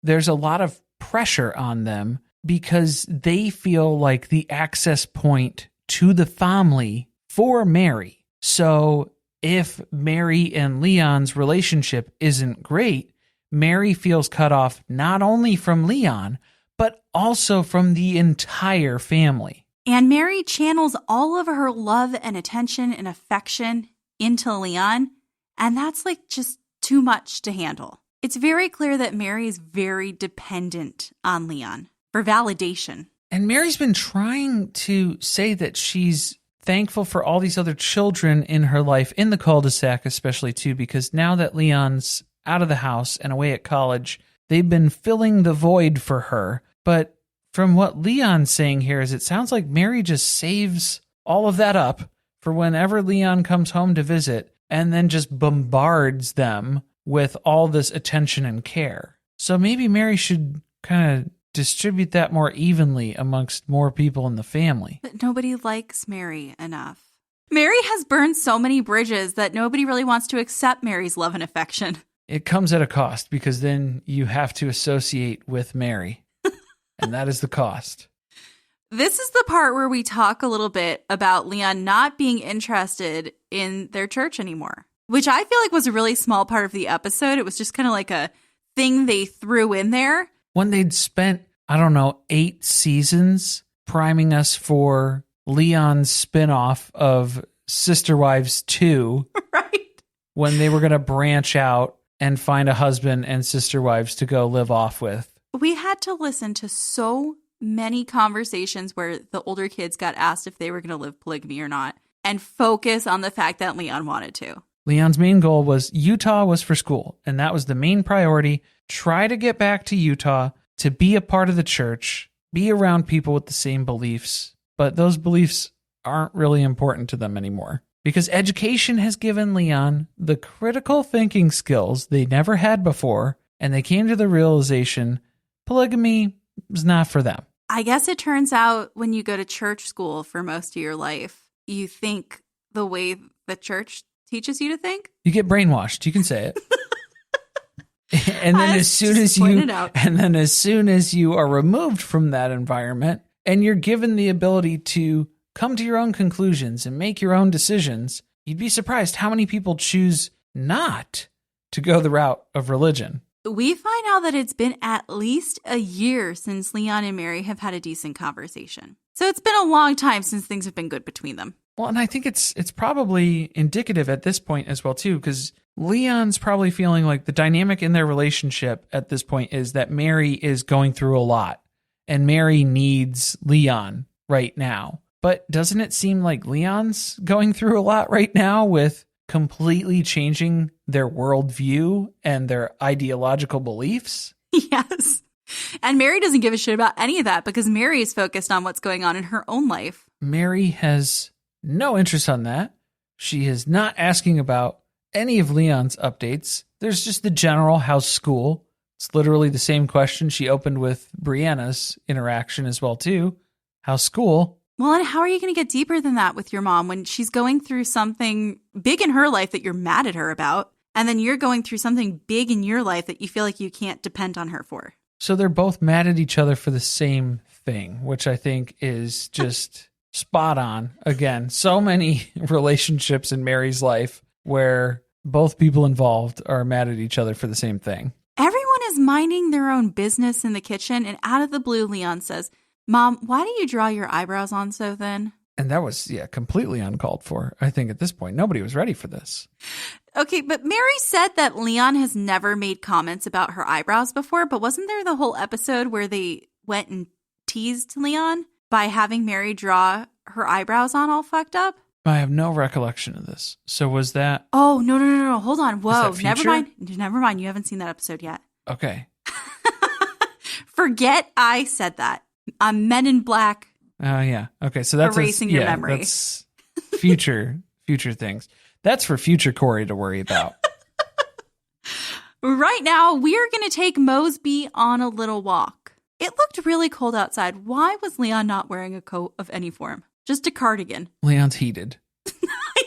there's a lot of pressure on them because they feel like the access point to the family for Meri. So if Meri and Leon's relationship isn't great, Meri feels cut off not only from Leon, but also from the entire family. And Meri channels all of her love and attention and affection into Leon, and that's like just too much to handle. It's very clear that Meri is very dependent on Leon for validation. And Mary's been trying to say that she's thankful for all these other children in her life, in the cul-de-sac especially too, because now that Leon's out of the house and away at college, they've been filling the void for her. But from what Leon's saying here is it sounds like Meri just saves all of that up for whenever Leon comes home to visit and then just bombards them with all this attention and care. So maybe Meri should kind of distribute that more evenly amongst more people in the family. But nobody likes Meri enough. Meri has burned so many bridges that nobody really wants to accept Meri's love and affection. It comes at a cost because then you have to associate with Meri. And that is the cost. This is the part where we talk a little bit about Leon not being interested in their church anymore, which I feel like was a really small part of the episode. It was just kind of like a thing they threw in there. When they'd spent, 8 seasons priming us for Leon's spinoff of Sister Wives 2. Right. When they were going to branch out and find a husband and sister wives to go live off with. We had to listen to so many conversations where the older kids got asked if they were going to live polygamy or not and focus on the fact that Leon wanted to. Leon's main goal was Utah was for school, and that was the main priority. Try to get back to Utah to be a part of the church, be around people with the same beliefs, but those beliefs aren't really important to them anymore because education has given Leon the critical thinking skills they never had before, and they came to the realization polygamy is not for them. I guess it turns out when you go to church school for most of your life, you think the way the church teaches you to think. You get brainwashed. You can say it. And then as soon as you are removed from that environment and you're given the ability to come to your own conclusions and make your own decisions, you'd be surprised how many people choose not to go the route of religion. We find out that it's been at least a year since Leon and Meri have had a decent conversation. So it's been a long time since things have been good between them. Well, and I think it's probably indicative at this point as well, too, because Leon's probably feeling like the dynamic in their relationship at this point is that Meri is going through a lot and Meri needs Leon right now. But doesn't it seem like Leon's going through a lot right now with completely changing their worldview and their ideological beliefs? Yes. And Meri doesn't give a shit about any of that because Meri is focused on what's going on in her own life. Meri has no interest on that. She is not asking about any of Leon's updates. There's just the general how's school. It's literally the same question she opened with Brianna's interaction as well, too. How's school? Well, and how are you going to get deeper than that with your mom when she's going through something big in her life that you're mad at her about, and then you're going through something big in your life that you feel like you can't depend on her for? So they're both mad at each other for the same thing, which I think is just spot on. Again, so many relationships in Meri's life where both people involved are mad at each other for the same thing. Everyone is is minding their own business in the kitchen, and out of the blue, Leon says, Mom, why do you draw your eyebrows on so thin? And that was, completely uncalled for. I think at this point, nobody was ready for this. Okay, but Meri said that Leon has never made comments about her eyebrows before, but wasn't there the whole episode where they went and teased Leon by having Meri draw her eyebrows on all fucked up? I have no recollection of this. So was that... Oh, no. Hold on. Whoa, Is that never future? Never mind. You haven't seen that episode yet. Okay. Forget I said that. I'm Men in Black. Oh, yeah. Okay, so that's... Erasing your memory. That's future things. That's for future Corey to worry about. Right now, we are going to take Mosby on a little walk. It looked really cold outside. Why was Leon not wearing a coat of any form? Just a cardigan. Leon's heated.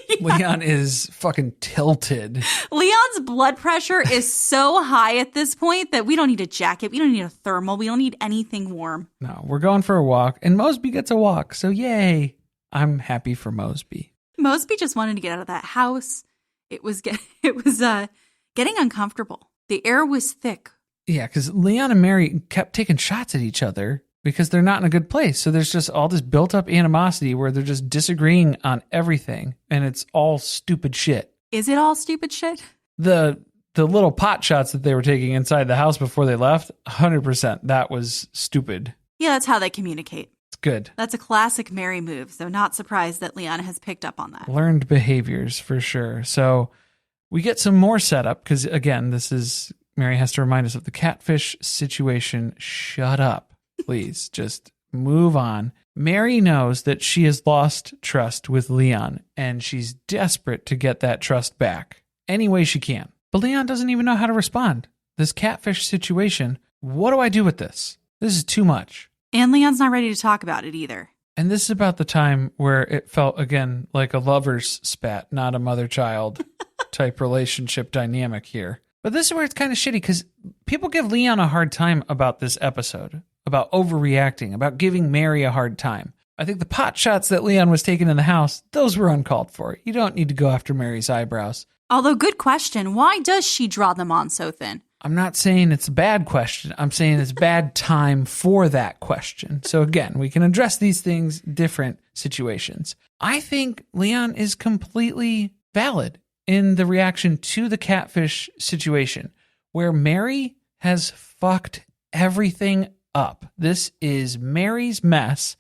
Yeah. Leon is fucking tilted. Leon's blood pressure is so high at this point that we don't need a jacket. We don't need a thermal. We don't need anything warm. No, we're going for a walk, and Mosby gets a walk, so yay. I'm happy for Mosby. Mosby just wanted to get out of that house. It was getting uncomfortable. The air was thick. Yeah, because Leon and Meri kept taking shots at each other because they're not in a good place. So there's just all this built-up animosity where they're just disagreeing on everything, and it's all stupid shit. Is it all stupid shit? The little pot shots that they were taking inside the house before they left, 100%, that was stupid. Yeah, that's how they communicate. It's good. That's a classic Meri move, so not surprised that Leon has picked up on that. Learned behaviors for sure. So we get some more setup because, again, Meri has to remind us of the catfish situation. Shut up, please. Just move on. Meri knows that she has lost trust with Leon, and she's desperate to get that trust back any way she can. But Leon doesn't even know how to respond. This catfish situation, what do I do with this? This is too much. And Leon's not ready to talk about it either. And this is about the time where it felt, again, like a lover's spat, not a mother-child type relationship dynamic here. But this is where it's kind of shitty because people give Leon a hard time about this episode, about overreacting, about giving Meri a hard time. I think the pot shots that Leon was taking in the house, those were uncalled for. You don't need to go after Meri's eyebrows. Although, good question. Why does she draw them on so thin? I'm not saying it's a bad question. I'm saying it's bad time for that question. So again, we can address these things, different situations. I think Leon is completely valid in the reaction to the catfish situation, where Meri has fucked everything up. This is Meri's mess.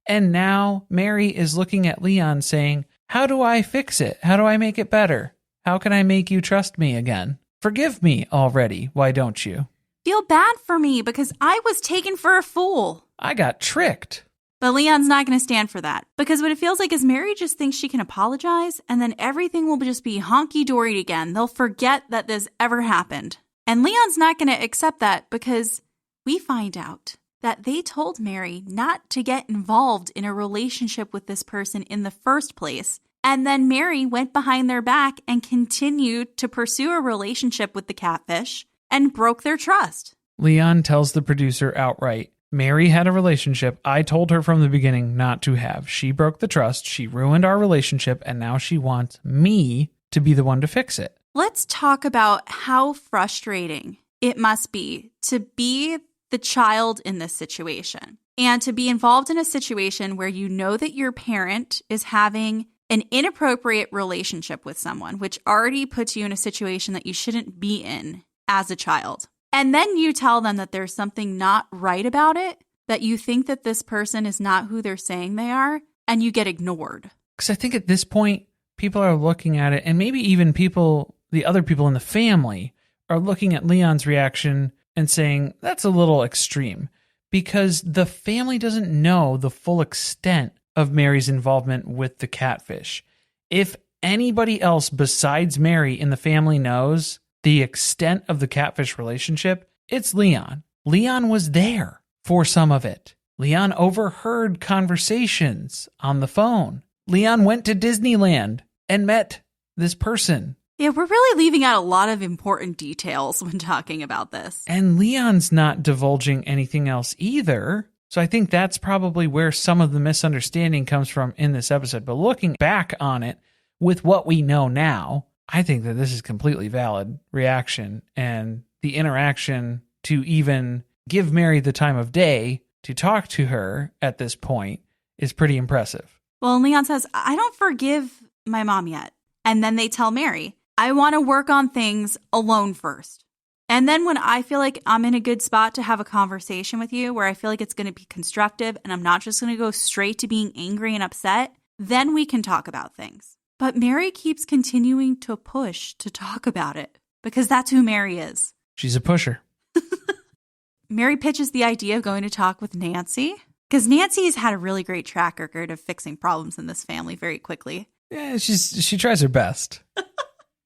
And now Meri is looking at Leon saying, how do I fix it? How do I make it better? How can I make you trust me again? Forgive me already. Why don't you? Feel bad for me because I was taken for a fool. I got tricked. But Leon's not going to stand for that because what it feels like is Meri just thinks she can apologize and then everything will just be honky-dory again. They'll forget that this ever happened. And Leon's not going to accept that because we find out that they told Meri not to get involved in a relationship with this person in the first place. And then Meri went behind their back and continued to pursue a relationship with the catfish and broke their trust. Leon tells the producer outright, Meri had a relationship I told her from the beginning not to have. She broke the trust, she ruined our relationship, and now she wants me to be the one to fix it. Let's talk about how frustrating it must be to be the child in this situation and to be involved in a situation where you know that your parent is having an inappropriate relationship with someone, which already puts you in a situation that you shouldn't be in as a child. And then you tell them that there's something not right about it, that you think that this person is not who they're saying they are, and you get ignored. Because I think at this point, people are looking at it, and maybe even the other people in the family are looking at Leon's reaction and saying, that's a little extreme, because the family doesn't know the full extent of Meri's involvement with the catfish. If anybody else besides Meri in the family knows the extent of the catfish relationship, it's Leon. Leon was there for some of it. Leon overheard conversations on the phone. Leon went to Disneyland and met this person. Yeah, we're really leaving out a lot of important details when talking about this. And Leon's not divulging anything else either. So I think that's probably where some of the misunderstanding comes from in this episode. But looking back on it with what we know now, I think that this is completely valid reaction. And the interaction to even give Meri the time of day to talk to her at this point is pretty impressive. Well, and Leon says, I don't forgive my mom yet. And then they tell Meri, I want to work on things alone first. And then when I feel like I'm in a good spot to have a conversation with you, where I feel like it's going to be constructive and I'm not just going to go straight to being angry and upset, then we can talk about things. But Meri keeps continuing to push to talk about it because that's who Meri is. She's a pusher. Meri pitches the idea of going to talk with Nancy because Nancy's had a really great track record of fixing problems in this family very quickly. Yeah, she tries her best.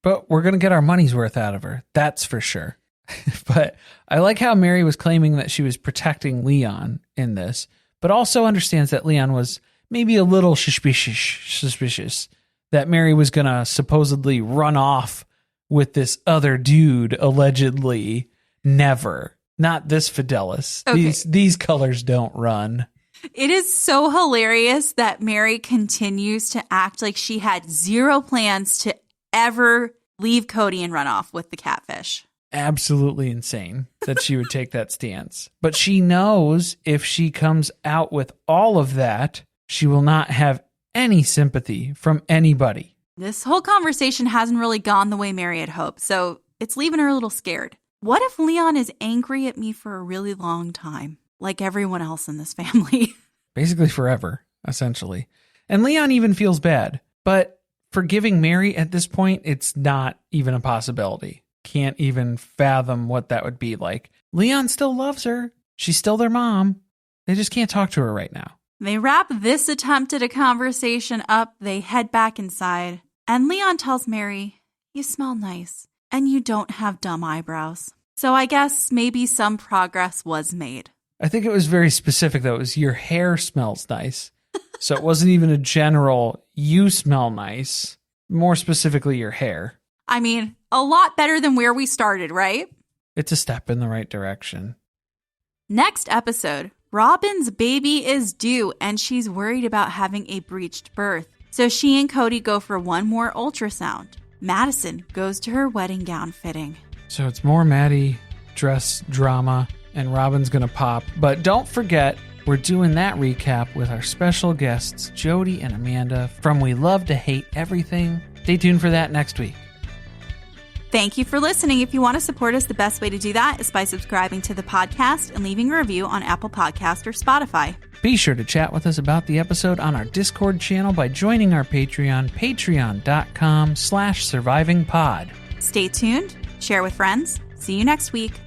But we're going to get our money's worth out of her. That's for sure. But I like how Meri was claiming that she was protecting Leon in this, but also understands that Leon was maybe a little suspicious that Meri was going to supposedly run off with this other dude, allegedly. Never. Not this Fidelis. Okay. These colors don't run. It is so hilarious that Meri continues to act like she had zero plans to ever leave Kody and run off with the catfish. Absolutely insane that she would take that stance. But she knows if she comes out with all of that, she will not have any sympathy from anybody. This whole conversation hasn't really gone the way Meri had hoped, so it's leaving her a little scared. What if Leon is angry at me for a really long time, like everyone else in this family? Basically forever, essentially. And Leon even feels bad. But forgiving Meri at this point, it's not even a possibility. Can't even fathom what that would be like. Leon still loves her. She's still their mom. They just can't talk to her right now. They wrap this attempt at a conversation up. They head back inside. And Leon tells Meri, you smell nice. And you don't have dumb eyebrows. So I guess maybe some progress was made. I think it was very specific, though. It was your hair smells nice. So it wasn't even a general, you smell nice. More specifically, your hair. I mean, a lot better than where we started, right? It's a step in the right direction. Next episode, Robyn's baby is due and she's worried about having a breached birth. So she and Kody go for one more ultrasound. Madison goes to her wedding gown fitting. So it's more Maddie dress drama and Robyn's going to pop. But don't forget, we're doing that recap with our special guests, Jody and Amanda from We Love to Hate Everything. Stay tuned for that next week. Thank you for listening. If you want to support us, the best way to do that is by subscribing to the podcast and leaving a review on Apple Podcasts or Spotify. Be sure to chat with us about the episode on our Discord channel by joining our Patreon, patreon.com/survivingpod. Stay tuned, share with friends. See you next week.